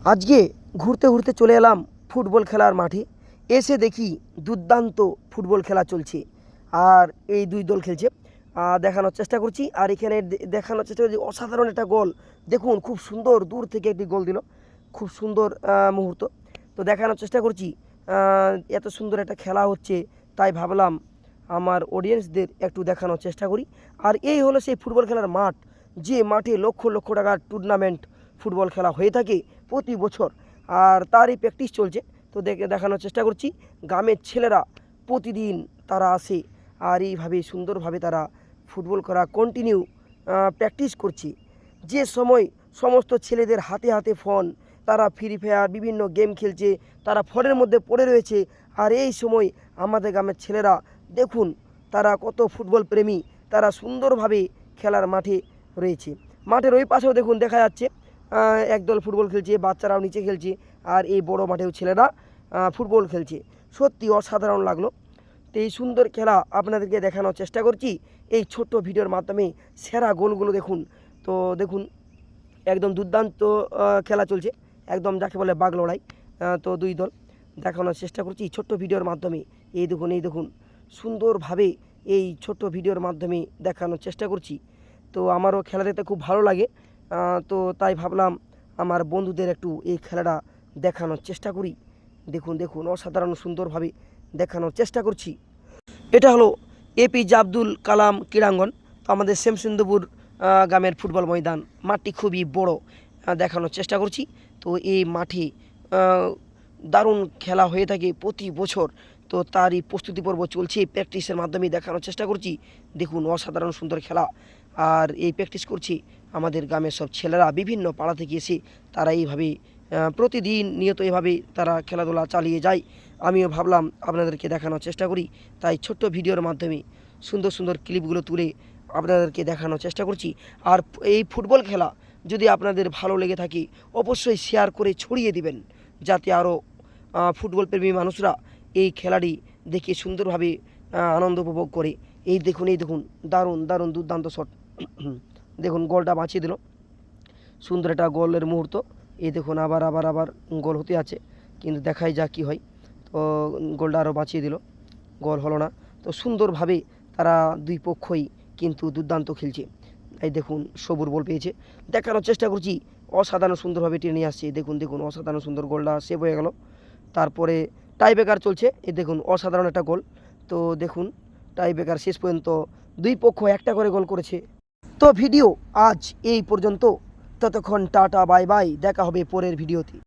আজকে ঘুরতে ঘুরতে চলে এলাম ফুটবল খেলার মাঠে। এসে দেখি দুর্দান্ত ফুটবল খেলা চলছে আর এই দুই দল খেলছে। দেখানোর চেষ্টা করছি আর এখানে দেখানোর চেষ্টা করছি অসাধারণ একটা গোল। দেখুন খুব সুন্দর দূর থেকে একটি গোল দিল, খুব সুন্দর মুহূর্ত। তো দেখানোর চেষ্টা করছি এত সুন্দর একটা খেলা হচ্ছে, তাই ভাবলাম আমার অডিয়েন্সদের একটু দেখানোর চেষ্টা করি। আর এই হলো সেই ফুটবল খেলার মাঠ, যে মাঠে লক্ষ লক্ষ টাকার টুর্নামেন্ট ফুটবল খেলা হয়ে থাকে প্রতি বছর, আর তারই প্র্যাকটিস চলছে। তো দেখানোর চেষ্টা করছি গ্রামের ছেলেরা প্রতিদিন তারা আসে আর এইভাবে সুন্দরভাবে তারা ফুটবল করা কন্টিনিউ প্র্যাকটিস করছে। যে সময় সমস্ত ছেলেদের হাতে হাতে ফোন, তারা ফ্রি ফায়ার বিভিন্ন গেম খেলছে, তারা ফোনের মধ্যে পড়ে রয়েছে। আর এই সময় আমাদের গ্রামের ছেলেরা দেখুন তারা কত ফুটবল প্রেমী, তারা সুন্দরভাবে খেলার মাঠে রয়েছে। মাঠের ওই পাশেও দেখুন দেখা যাচ্ছে একদল ফুটবল খেলছে, বাচ্চারাও নিচে খেলছে, আর এই বড় মাঠেও ছেলেরা ফুটবল খেলছে। সত্যি অসাধারণ লাগলো। তো এই সুন্দর খেলা আপনাদেরকে দেখানোর চেষ্টা করছি এই ছোট্ট ভিডিওর মাধ্যমে। সেরা গোলগুলো দেখুন। তো দেখুন একদম দুর্দান্ত খেলা চলছে, একদম যাকে বলে বাঘ লড়াই। তো দুই দল দেখানোর চেষ্টা করছি ছোট্ট ভিডিওর মাধ্যমে। এই দেখুন সুন্দরভাবে এই ছোট্ট ভিডিওর মাধ্যমে দেখানোর চেষ্টা করছি। তো আমারও খেলা দেখতে খুব ভালো লাগে, তো তাই ভাবলাম আমার বন্ধুদের একটু এই খেলাটা দেখানোর চেষ্টা করি। দেখুন অসাধারণ সুন্দরভাবে দেখানোর চেষ্টা করছি। এটা হলো এপিজে আব্দুল কালাম ক্রীড়াঙ্গন। তো আমাদের শ্যামসুন্দরপুর গ্রামের ফুটবল ময়দান, মাঠটি খুবই বড়, দেখানোর চেষ্টা করছি। তো এই মাঠে দারুণ খেলা হয়ে থাকে প্রতি বছর। তো তারই প্রস্তুতি পর্ব চলছে, প্র্যাকটিসের মাধ্যমে দেখানোর চেষ্টা করছি। দেখুন অসাধারণ সুন্দর খেলা, আর এই প্র্যাকটিস করছি আমাদের গ্রামের সব ছেলেরা বিভিন্ন পাড়া থেকে এসে তারা এইভাবে প্রতিদিন নিয়ত এভাবে তারা খেলাধুলা চালিয়ে যায়। আমিও ভাবলাম আপনাদেরকে দেখানোর চেষ্টা করি, তাই ছোট্ট ভিডিওর মাধ্যমে সুন্দর সুন্দর ক্লিপগুলো তুলে আপনাদেরকে দেখানোর চেষ্টা করছি। আর এই ফুটবল খেলা যদি আপনাদের ভালো লেগে থাকে অবশ্যই শেয়ার করে ছড়িয়ে দিবেন, যাতে আরও ফুটবল প্রেমী মানুষরা এই খেলাটি দেখে সুন্দরভাবে আনন্দ উপভোগ করে। এই দেখুন দারুণ দুর্দান্ত শট। দেখুন গোলটা বাঁচিয়ে দিল, সুন্দর একটা গোলের মুহূর্ত। এই দেখুন আবার গোল হতে আছে, কিন্তু দেখাই যাক কী হয়। তো গোলটা আরও বাঁচিয়ে দিল, গোল হলো না। তো সুন্দরভাবে তারা দুই পক্ষই কিন্তু দুর্দান্ত খেলছে। এই দেখুন সবুর বল পেয়েছে, দেখানোর চেষ্টা করছি অসাধারণ সুন্দরভাবে টেনে নিয়ে আসছে। দেখুন অসাধারণ সুন্দর গোলটা সেভ হয়ে গেল। তারপরে টাই ব্রেকার চলছে, এই দেখুন অসাধারণ একটা গোল। তো দেখুন টাই ব্রেকার শেষ পর্যন্ত দুই পক্ষ একটা করে গোল করেছে। তো ভিডিও আজ এই পর্যন্ত, ততক্ষণ টাটা বাই বাই, দেখা হবে পরের ভিডিওতে।